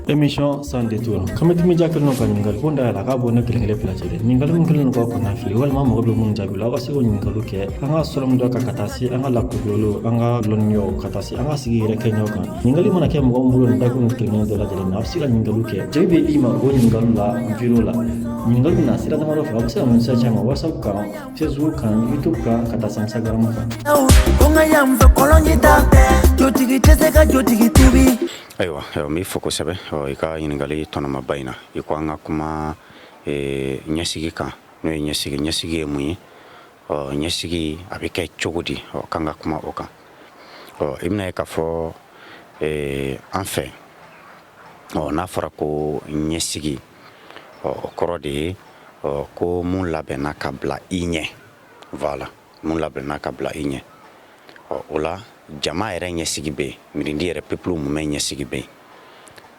émission sans détour kamati mi jakal no kan ngal fonda la ka bona kele place de ningal mun kele no ko na fili wal ma mo be mun jabila wa se ko ningal ke anga solom do ka katasi anga la ko yolo anga lonyo katasi anga sigi re kenyo kan ningal mo na ke mo mbulo nda ko kele do la de na sila ningal ke jebe ima go ningal la viro la ningal na sila da maro fa sa mun sa chama whatsapp ka facebook kan youtube ka katasa instagram ka konga yamva kolonjita jotigi teseka jotigi tibi. Aiwa, mi foko sebe ika iningali tonoma baina iko anga kuma nyasigi kan no nyasigi mui nyasigi abike chogodi kanga kuma oka imna ka fo enfin na fara ko nyasigi korode ko mun labena kabla inye voilà mun labena kabla inye ola jama yɛrɛ ɲɛsigi be mirindi yɛrɛ peuple mu mɛ ɲɛsigi be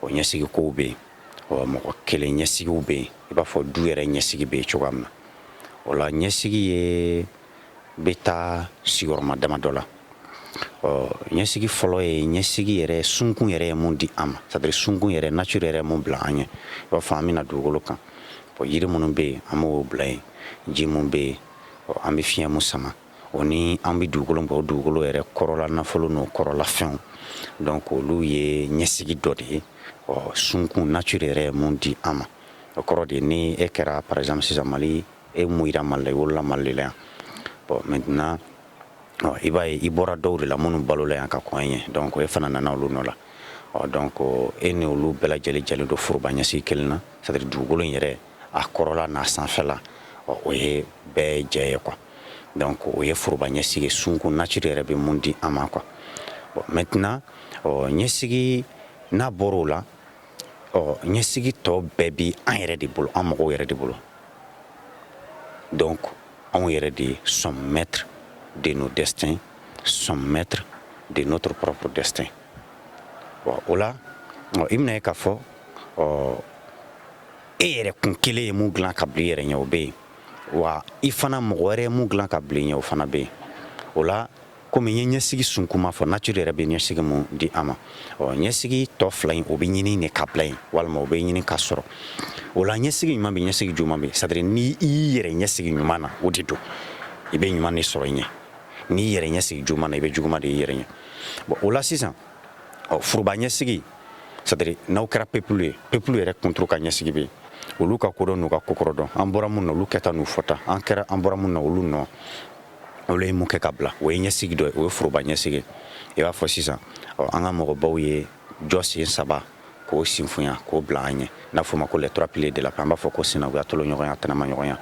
o ɲɛsigi kow be o mɔgɔ kelen ɲɛsigiw be I b'a fɔ du yɛrɛ ɲɛsigi be cogoya min na o la ɲɛsigi ye be taa sigiyɔrɔma dama dɔ la ɲɛsigi fɔlɔ ye ɲɛsigi yɛrɛ sunkun yɛrɛ ye mun di an ma c'est à dire sunkun yɛrɛ nature yɛrɛ mun bila an ɲɛ I b'a fɔ an bɛna dugukolo kan yiri minnu be an b'o bila yen ji mun be an bɛ fiɲɛ mun sama oni an bi dugukolo bɔ dugukolo yɛrɛ kɔrɔla nafolo no kɔrɔla fɛnw donc olu ye ɲɛsigi dɔ de ye sunkun nature yɛrɛ mun di an ma o kɔrɔ de ni e kɛra par exemple sisan Mali e muira Mali la I wolola Mali la yan bon maintenant I b'a ye I bɔra dɔw de la minnu balola yan ka kɔn ye donc e fana nana olu nɔ la donc e ni olu bɛɛ lajɛlen jɛlen do foroba ɲɛsigi kelen na c'est à dire dugukolo yɛrɛ a kɔrɔla n'a sanfɛla o ye bɛɛ jɛ ye quoi donc o ye foroba ɲɛsigi sunkun nature yɛrɛ be mun di an ma quoi bon maintenant ɲɛsigi n'a bɔr'o la ɲɛsigi tɔ bɛɛ bi an yɛrɛ de bolo an mɔgɔw yɛrɛ de bolo donc anw yɛrɛ de sommes maîtres de nos destins sommes maîtres de notre propre destin bon o la I bɛna ye k'a fɔ e yɛrɛ kun kelen ye mun dilan ka bila I yɛrɛ ɲɛ o be yen wa I fana mɔgɔ wɛrɛ mun dilan ka bila I ɲɛ o fana be yen o la komi n ye ɲɛsigi sunkuma fɔ nature yɛrɛ be ɲɛsigi mun di an ma ɲɛsigi tɔ fila in o be ɲini de ka bila yen walima o be ɲini ka sɔrɔ o la ɲɛsigi ɲuman be ɲɛsigi juguman be c'est à dire ni I y'i yɛrɛ ɲɛsigi ɲuman na o de don I be ɲuman de sɔrɔ I ɲɛ ni I yɛrɛ ɲɛsigi juguman na I be juguman de I yɛrɛ ɲɛ bon o la sisan foroba ɲɛsigi c'est à dire n'aw kɛra peuple ye peuple yɛrɛ kunturu ka ɲɛsigi be yen olu ka kodɔn n'u ka kokɔrɔ dɔn an bɔra mun na olu kɛta n'u fɔta an bɔra mun na olu nɔ olu ye mun kɛ ka bila o ye ɲɛsigi dɔ ye o ye foroba ɲɛsigi I b'a fɔ sisan an ka mɔgɔbaw ye jɔ sen saba k'o sinfunya k'o bila an ɲɛ n'a fɔ ma ko les trois piliers de la paix an b'a fɔ ko sinankuya tɔlɔɲɔgɔnya tɛnɛma ɲɔgɔnya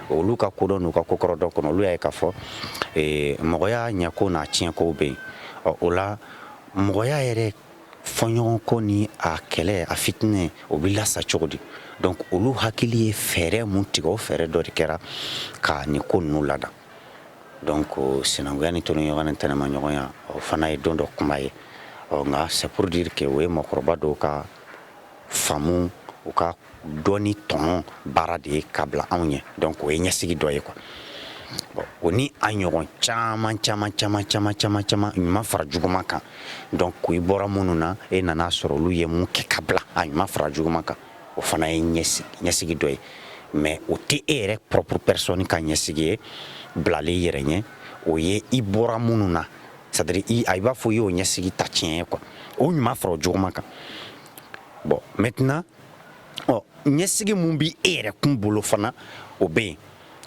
olu ka kodɔn n'u ka kokɔrɔ dɔn kɔnɔ olu y'a ye k'a fɔ mɔgɔya ɲɛko n'a tiɲɛkow be yen o la mɔgɔya yɛrɛ fɔɲɔgɔnko ni a kɛlɛ a fitinɛ o bi lasa cogo di donc olu hakili ye fɛɛrɛ mun tigɛ o fɛɛrɛ dɔ de kɛra ka nin ko ninnu lada donc sinankuya ni tɔlɔɲɔgɔnya ni tɛnɛma ɲɔgɔnya o fana ye don dɔ kunba ye nka c'est pour dire que o ye mɔgɔkɔrɔba dɔw ka faamu u ka dɔnni tɔnɔ baara de ye ka bila anw ɲɛ donc o ye ɲɛsigi dɔ ye quoi bon o ni a ɲɔgɔn caman ɲuman fara juguman kan donc I bɔra minnu na e nana sɔrɔ olu ye mun kɛ ka bila a ɲuman fara juguman kan o fana ye ɲɛsigi dɔ ye mais o tɛ e yɛrɛ propre personne ka ɲɛsigi ye bilalen I yɛrɛ ɲɛ o ye I bɔra minnu na c'est à dire I b'a fɔ I y'o ɲɛsigi ta tiɲɛ ye quoi o ɲuman fara o juguman kan bon maintenant ɲɛsigi mun bi e yɛrɛ kun bolo fana o be yen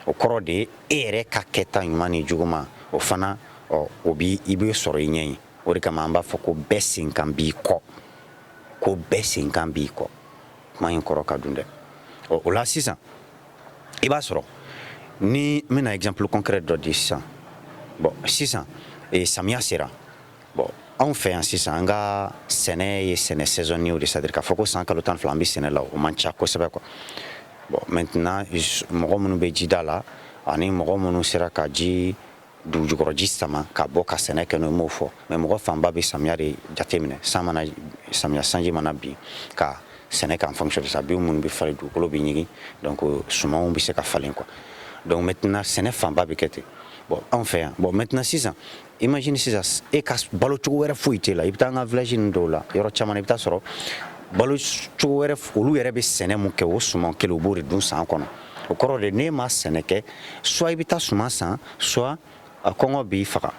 o kɔrɔ de ye e yɛrɛ ka kɛta ɲuman ni juguman o fana o bi I be sɔrɔ I ɲɛ ye o de kama an b'a fɔ ko bɛɛ sen kan b'i kɔ ko bɛɛ sen kan b'i kɔ kuma in kɔrɔ ka dun dɛ o la sisan I b'a sɔrɔ ni n bɛna exemple concret dɔ di sisan bon sisan samiya sera bon anw fɛ yan sisan an ka sɛnɛ ye sɛnɛ saisonnier de c'est à dire k'a fɔ ko san kalo 12 an bɛ sɛnɛ la o man ca kosɛbɛ quoi bon maintenant mɔgɔ minnu bɛ jida la ani mɔgɔ minnu sera ka ji dugujukɔrɔji sama ka bɔ ka sɛnɛ kɛ n'o m'o fɔ mais mɔgɔ fanba bɛ samiya de jateminɛ samiya sanji mana bin ka sɛnɛ kɛ en fonction de ça binw minnu bɛ falen dugukolo bɛ ɲigin donc sumanw bɛ se ka falen quoi donc maintenant sɛnɛ fanba bɛ kɛ ten bon anw fɛ yan bon maintenant sisan imagine sisan e ka balo cogo wɛrɛ foyi t'e la I bɛ taa an ka village ninnu dɔw la yɔrɔ caman I bɛ taa sɔrɔ balo cogo wɛrɛ olu yɛrɛ bɛ sɛnɛ mun kɛ o suman kelen u b'o de dun san kɔnɔ o kɔrɔ de ne ma sɛnɛ kɛ soit i bɛ taa suman san soit kɔngɔ b'i faga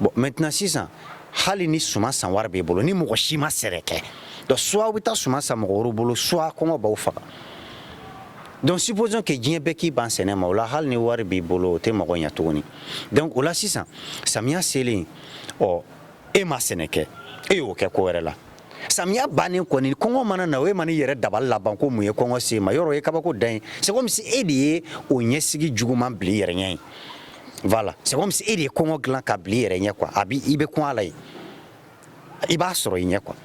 bon maintenant sisan hali ni suman san wari b'i bolo ni mɔgɔ si ma sɛnɛ kɛ donc soit u bɛ taa suman san mɔgɔ wɛrɛw bolo soit kɔngɔ b'aw faga donc supposons que diɲɛ bɛɛ k'i ban sɛnɛ ma o la hali ni wari b'i bolo o tɛ mɔgɔ ɲɛ tuguni donc o la sisan samiya selen e ma sɛnɛ kɛ e y'o kɛ ko wɛrɛ la samiya bannen kɔni kɔngɔ mana na o e mana i yɛrɛ dabali laban ko mun ye kɔngɔ se ma yɔrɔ ye kabako dan ye c'est comme si e de ye o ɲɛsigi juguman bila i yɛrɛ ɲɛ ye voilà c'est comme si e de ye kɔngɔ dilan ka bila i yɛrɛ ɲɛ quoi a bi i bɛ kɔn a la ye i b'a sɔrɔ i ɲɛ quoi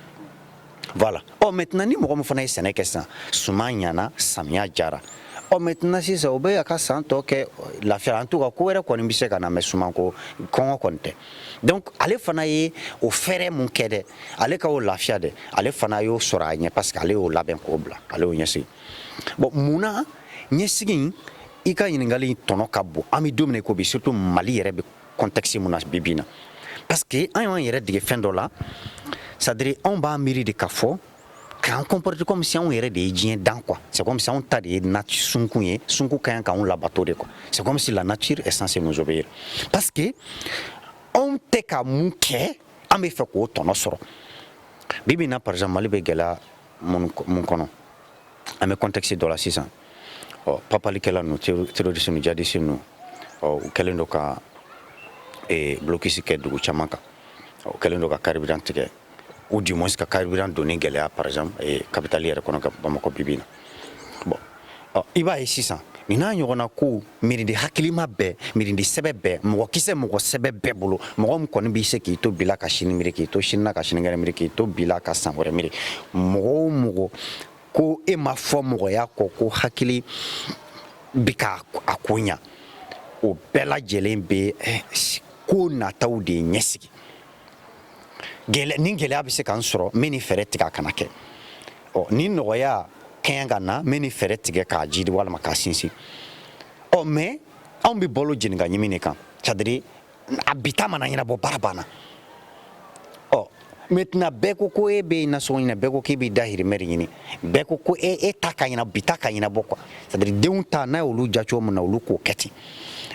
voilà maintenant ni mɔgɔ min fana ye sɛnɛ kɛ sisan suman ɲana samiya jara maintenant sisan o bɛ a ka san tɔ kɛ lafiya en tout cas ko wɛrɛ kɔni bɛ se ka na mɛ suman ko kɔngɔ kɔni tɛ donc ale fana ye o fɛɛrɛ mun kɛ dɛ ale ka o lafiya dɛ ale fana y'o sɔrɔ a ɲɛ parce que ale y'o labɛn k'o bila ale y'o ɲɛsigi bon munna ɲɛsigi in i ka ɲininkali in tɔnɔ ka bon an bɛ don min na i ko bi surtout Mali yɛrɛ bɛ contexte mun na bi bi in na parce que an y'an yɛrɛ dege fɛn dɔ la c'est à dire anw b'a miiri de k'a fɔ k'an comporter comme si anw yɛrɛ de ye diɲɛ dan quoi c'est comme si anw ta de ye sunkun ye sunkun ka ɲi k'anw labato de quoi c'est comme si la nature est censée nous obéir parce que anw tɛ ka mun kɛ an bɛ fɛ k'o tɔnɔ sɔrɔ bi bi in na par exemple Mali bɛ gɛlɛya mun kɔnɔ an bɛ contexte dɔ la sisan papalikɛla ninnu terroriste ninnu djihadiste ninnu u kɛlen don ka blocus kɛ dugu caman kan u kɛlen don ka carburant tigɛ ou du moins ka carburant donni gɛlɛya par exemple capitale yɛrɛ kɔnɔ ka Bamakɔ bi bi in na bon i b'a ye sisan nin n'a ɲɔgɔnna ko miiridi hakilima bɛɛ miiridi sɛbɛ bɛɛ mɔgɔ kisɛ mɔgɔ sɛbɛ bɛɛ bolo mɔgɔ min kɔni b'i se k'i to bila ka sini miiri k'i to sini na ka sinikɛnɛ miiri k'i to bila ka san wɛrɛ miiri mɔgɔ o mɔgɔ ko e ma fɔ mɔgɔya kɔ ko hakili bɛ ka a ko ɲa o bɛɛ lajɛlen bɛ ko nataw de ɲɛsigi ni gɛlɛya bɛ se k'an sɔrɔ n bɛ nin fɛɛrɛ tigɛ a kana kɛ ni nɔgɔya kɛɲɛ ka na n bɛ nin fɛɛrɛ tigɛ k'a jidi walima k'a sinsin mais anw bɛ balo jeni ka ɲimi de kan c'est à dire a bita mana ɲɛnabɔ baara banna maintenant bɛɛ ko ko e bɛ nasɔngɔ ɲini bɛɛ ko k'e bɛ dahirimɛ de ɲini bɛɛ ko ko e ta ka ɲɛna bi ta ka ɲɛnabɔ quoi c'est à dire denw ta n'a y'olu ja cogo min na olu k'o kɛ ten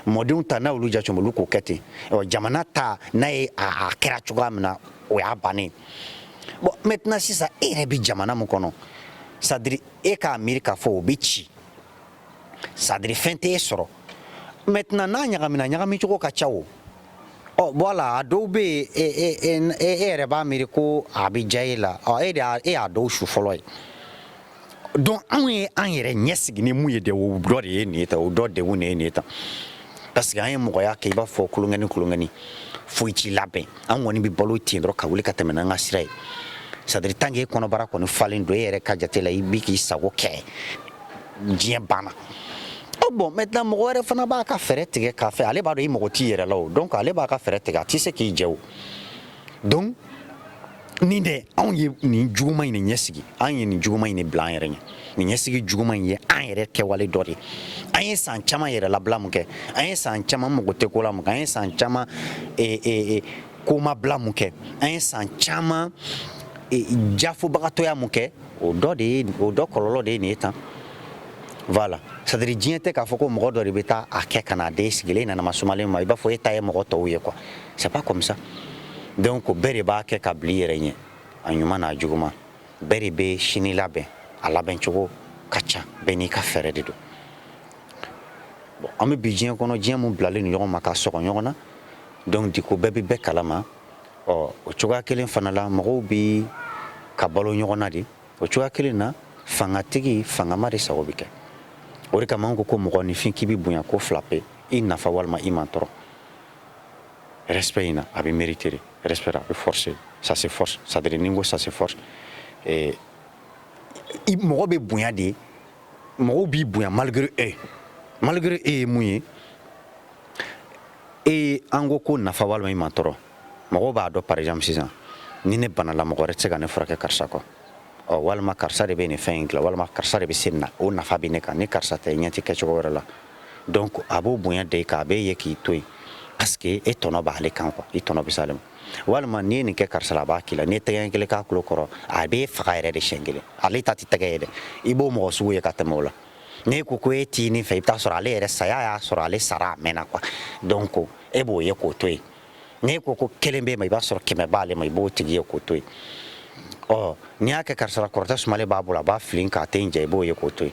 mɔdenw ta n'a y'olu ja cogo min olu k'o kɛ ten jamana ta n'a ye a kɛra cogoya min na o y'a bannen bon maintenant sisan e yɛrɛ bɛ jamana min kɔnɔ c'est à dire e k'a miiri k'a fɔ o bɛ ci c'est à dire fɛn tɛ e sɔrɔ maintenant n'a ɲagamina ɲagami cogo ka ca o voilà a dɔw bɛ yen e yɛrɛ b'a miiri ko a bɛ diya e la e y'a dɔw su fɔlɔ ye donc anw ye an yɛrɛ ɲɛsigi ni mun ye de o dɔ de ye nin ye tan o dɔ degun de ye nin ye tan parce que an ye mɔgɔya kɛ i b'a fɔ kulonkɛni foyi t'i labɛn an kɔni bɛ balo ten dɔrɔn ka wuli ka tɛmɛ n'an ka sira ye c'est à dire tant que e kɔnɔbara kɔni falen don e yɛrɛ ka jate la i bɛ k'i sago kɛ diɲɛ banna bon maintenant mɔgɔ wɛrɛ fana b'a ka fɛɛrɛ tigɛ k'a fɛ ale b'a dɔn i mago t'i yɛrɛ la o donc ale b'a ka fɛɛrɛ tigɛ a tɛ se k'i jɛ o donc nin dɛ anw ye nin juguman in de ɲɛsigi an ye nin juguman in de bila an yɛrɛ ɲɛ nin ɲɛsigi juguman in ye an yɛrɛ kɛwale dɔ de ye an ye san caman yɛrɛ labila mun kɛ an ye san caman mago tɛ ko la mun kɛ an ye san caman komabila mun kɛ an ye san caman jafobagatɔya mun kɛ o dɔ kɔlɔlɔ de ye nin ye tan voilà c'est à dire diɲɛ tɛ k'a fɔ ko mɔgɔ dɔ de bɛ taa a kɛ ka na d'e sigilen nana masumalen ma i b'a fɔ e ta ye mɔgɔ tɔw ye quoi c'est pas comme ça donc bɛɛ de b'a kɛ ka bila i yɛrɛ ɲɛ a ɲuman n'a juguman bɛɛ de bɛ sini labɛn a labɛn cogo ka ca bɛɛ n'i ka fɛɛrɛ de don bon an bɛ bi diɲɛ kɔnɔ diɲɛ mun bilalen don ɲɔgɔn ma ka sɔgɔ ɲɔgɔn na donc du coup bɛɛ bɛ bɛɛ kalama o cogoya kelen fana la mɔgɔw bɛ ka balo ɲɔgɔn na de o cogoya kelen na fangatigi fangama de sago bɛ kɛ o de kama an ko mɔgɔninfin k'i bɛ bonya ko fila pe i nafa walima i man tɔɔrɔ respect in na a bɛ mériter de respect a bɛ forcer ça se force c'est à dire ni n ko ça se force mɔgɔ bɛ bonya de mɔgɔw b'i bonya malgré e ye mun ye an ko nafa walima i man tɔɔrɔ mɔgɔw b'a dɔn par exemple sisan ni ne banala mɔgɔ wɛrɛ tɛ se ka ne furakɛ karisa kɔ walima karisa de bɛ nin fɛn in dilan walima karisa de bɛ se nin na o nafa bɛ ne kan ni karisa tɛ ɲɛ tɛ kɛ cogo wɛrɛ la donc a b'o bonya da i kan a b'e ye k'i to yen parce que e tɔnɔ b'ale kan quoi i tɔnɔ bɛ s'ale ma walima n'i ye nin kɛ karisa la a b'a k'i la n'i ye tɛgɛ kelen k'a tulo kɔrɔ a b'e faga yɛrɛ de siɲɛ kelen ale ta tɛ tɛgɛ ye dɛ i b'o mɔgɔ sugu ye ka tɛmɛ o la n'e ko ko e t'i nin fɛ i bɛ taa sɔrɔ ale yɛrɛ saya y'a sɔrɔ ale sara a mɛnna quoi donc e b'o ye k'o to yen n'e ko ko kelen b'e ma i b'a sɔrɔ 100 b'ale ma i b'o tigi ye k'o to yen n'i y'a kɛ karisa la kɔrɔtɛ sumalen b'a bolo a b'a fili k'a tɛ n jɛ i b'o ye k'o to yen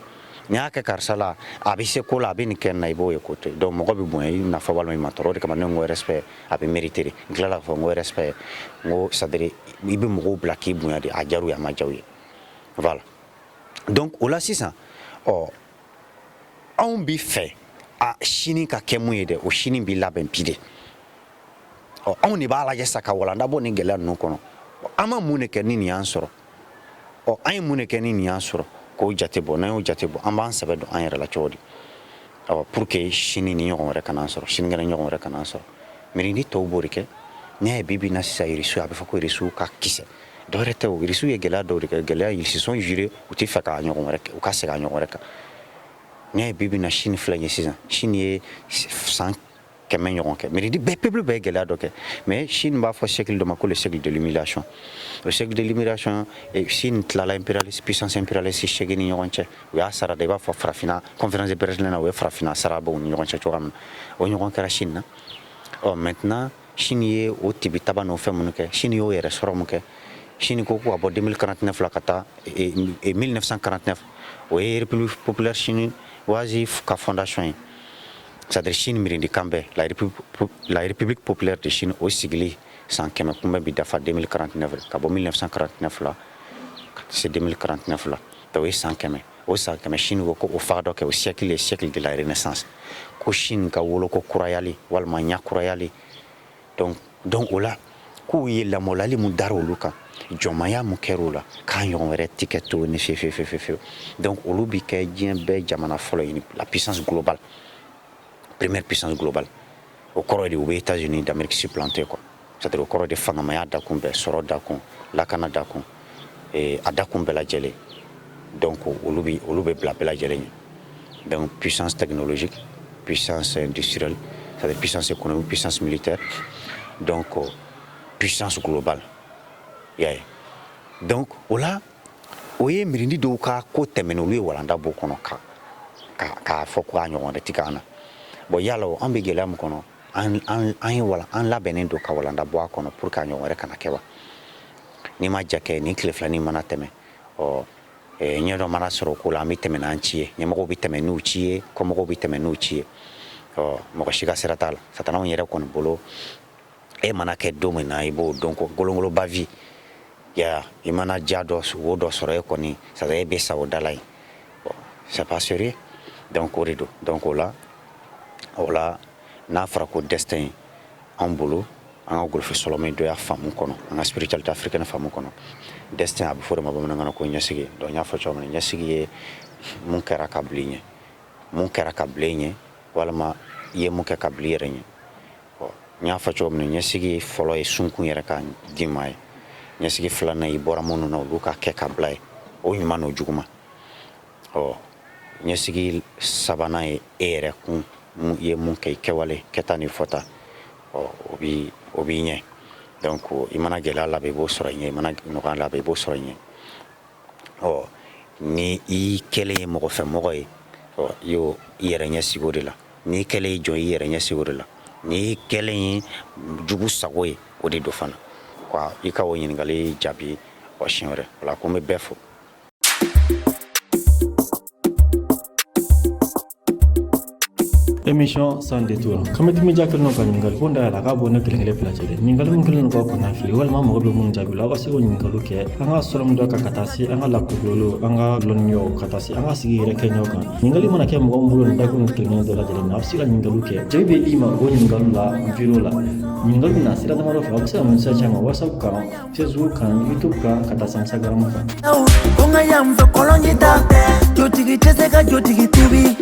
n'i y'a kɛ karisa la a bɛ se ko la a bɛ nin kɛ n na i b'o ye k'o to yen donc mɔgɔ bɛ bonya i nafa walima i ma tɔɔrɔ o de kama ne ko respect a bɛ mériter de n tilala k'a fɔ n ko respect n ko c'est à dire i bɛ mɔgɔw bila k'i bonya de a diyara u ye a ma diya u ye voilà donc o la sisan anw bɛ fɛ a sini ka kɛ mun ye dɛ o sini bɛ labɛn bi de anw de b'a lajɛ sa ka walanda bɔ nin gɛlɛya ninnu kɔnɔ an ma mun de kɛ ni nin y'an sɔrɔ an ye mun de kɛ ni nin y'an sɔrɔ k'o jate bɔ n'an y'o jate bɔ an b'an sɛbɛ don an yɛrɛ la cogo di pour que sini ni ɲɔgɔn wɛrɛ kana an sɔrɔ sinikɛnɛ ɲɔgɔn wɛrɛ kana an sɔrɔ miirindi tɔw b'o de kɛ n'i y'a ye bi bi in na sisan irisiw a bɛ fɔ ko irisiw ka kisɛ dɔwɛrɛ tɛ o irisiw ye gɛlɛya dɔw de kɛ gɛlɛya ils se sont jurés u tɛ fɛ k'a ɲɔgɔn wɛrɛ kɛ u ka segin a ɲɔgɔn wɛrɛ kan n'i y'a ye bi bi in na sini filɛ ye sisan sini ye san 100 ɲɔgɔn kɛ miirindi bɛɛ peuple bɛɛ ye gɛlɛya dɔ kɛ mais Chine b'a fɔ siècle dɔ ma ko le siècle de l'humiliation o siècle de l'humiliation Chine tilala impérialiste puissance impérialiste seegin ni ɲɔgɔn cɛ u y'a sara da i b'a fɔ farafinna conférence de Berlin na u ye farafinna sara bɔ u ni ɲɔgɔn cɛ cogoya min na o ɲɔgɔn kɛra Chine na maintenant Chine ye o tibi taba n'o fɛn minnu kɛ Chine y'o yɛrɛ sɔrɔ mun kɛ Chine ko ko ka bɔ 2049 la ka taa 1949 o ye république populaire chinoise ka fondation ye c'est-à-dire Chine mirindi kan bɛɛ la république populaire de Chine o sigili san 100 kunbɛn bi dafa 2049 ka bɔ 1949 la ka se 2049 la o ye san 100 o san 100 Chine ko o faga dɔ kɛ o siècle le siècle de la renaissance ko Chine ka wolo ko kurayali walima ɲa kurayali donc o la k'u ye lamɔlali mun dara olu kan jɔnmaya mun kɛra o la k'a ɲɔgɔn wɛrɛ tɛ kɛ to ni fewu donc olu bi kɛ diɲɛ bɛɛ jamana fɔlɔ ye la puissance globale première puissance globale au kɔrɔ de u bɛ États-Unis d'Amérique supplanté quoi c'est-à-dire au kɔrɔ de fangamaya dakun bɛɛ sɔrɔ dakun lakana dakun a dakun bɛɛ lajɛlen donc olu bɛ bila bɛɛ lajɛlen ye donc puissance technologique puissance industrielle c'est-à-dire puissance économique puissance militaire donc puissance globale y'a ye donc o la o ye miirindi dɔw ka ko tɛmɛnen olu ye walanda b'o kɔnɔ k'a fɔ ko a ɲɔgɔn wɛrɛ tɛ k'an na bon yala an bɛ gɛlɛya min kɔnɔ an labɛnnen don ka walanda bɔ a kɔnɔ pour que a ɲɔgɔn wɛrɛ kana kɛ wa n'i ma ja kɛ ni tile filanin mana tɛmɛ ɲɛdɔ mana sɔrɔ o ko la an bɛ tɛmɛ n'an ci ye ɲɛmɔgɔw bɛ tɛmɛ n'u ci ye kɔmɔgɔw bɛ tɛmɛ n'u ci ye mɔgɔ si ka sira t'a la satanaw yɛrɛ kɔni bolo e mana kɛ don min na i b'o dɔn ko golongolo bavi i mana ja wo dɔ sɔrɔ e kɔni c'est à dire e bɛ sa o da la yen c'est pas sérieux donc o de don donc o la n'a fɔra ko destin an bolo an ka golofi sɔlɔmɛ dɔ y'a faamu kɔnɔ an ka spiritualité africaine faamu kɔnɔ destin a bɛ fɔ de ma bamanankan na ko ɲɛsigi donc n y'a fɔ cogo min na ɲɛsigi ye mun kɛra ka bila i ɲɛ walima i ye mun kɛ ka bila i yɛrɛ ɲɛ n y'a fɔ cogo min na ɲɛsigi fɔlɔ ye sunkun yɛrɛ ka dima ye ɲɛsigi filanan i bɔra minnu na olu ka kɛ ka bila ye o ɲuman n'o juguman ɲɛsigi sabanan ye e yɛrɛ kun ye mun kɛ i kɛwale kɛta ni fɔta o b'i ɲɛ donc i mana gɛlɛya labɛn i b'o sɔrɔ i ɲɛ i mana nɔgɔya labɛn i b'o sɔrɔ i ɲɛ ni i kɛlen ye mɔgɔ fɛ mɔgɔ ye i y'o i yɛrɛ ɲɛsigi o de la n'i kɛlen ye jɔn i yɛrɛ ɲɛsigi o de la n'i kɛlen ye jugu sago ye o de do fana quoi i ka o ɲininkali jaabi siɲɛ wɛrɛ wala ko n bɛ bɛɛ fo. émission sans détour kamati mi jakir no kan ngal fonda la ka bona kelen fila cede ningal mun kelen ko na fili wal ma mo be mun jabi la wasi ko ningal ke anga solom do ka katasi anga la ko yolo anga lonyo katasi anga sigi re kenyo kan ningal mana ke mo mbulo nda ko kelen do la jere na sila ningal ke jebe ima go ningal la viro la ningal na sira da maro fa wasa mun sa chama whatsapp ka facebook kan youtube ka katasa instagram ka unga yam so kolonjita jotigi teseka jotigi tubi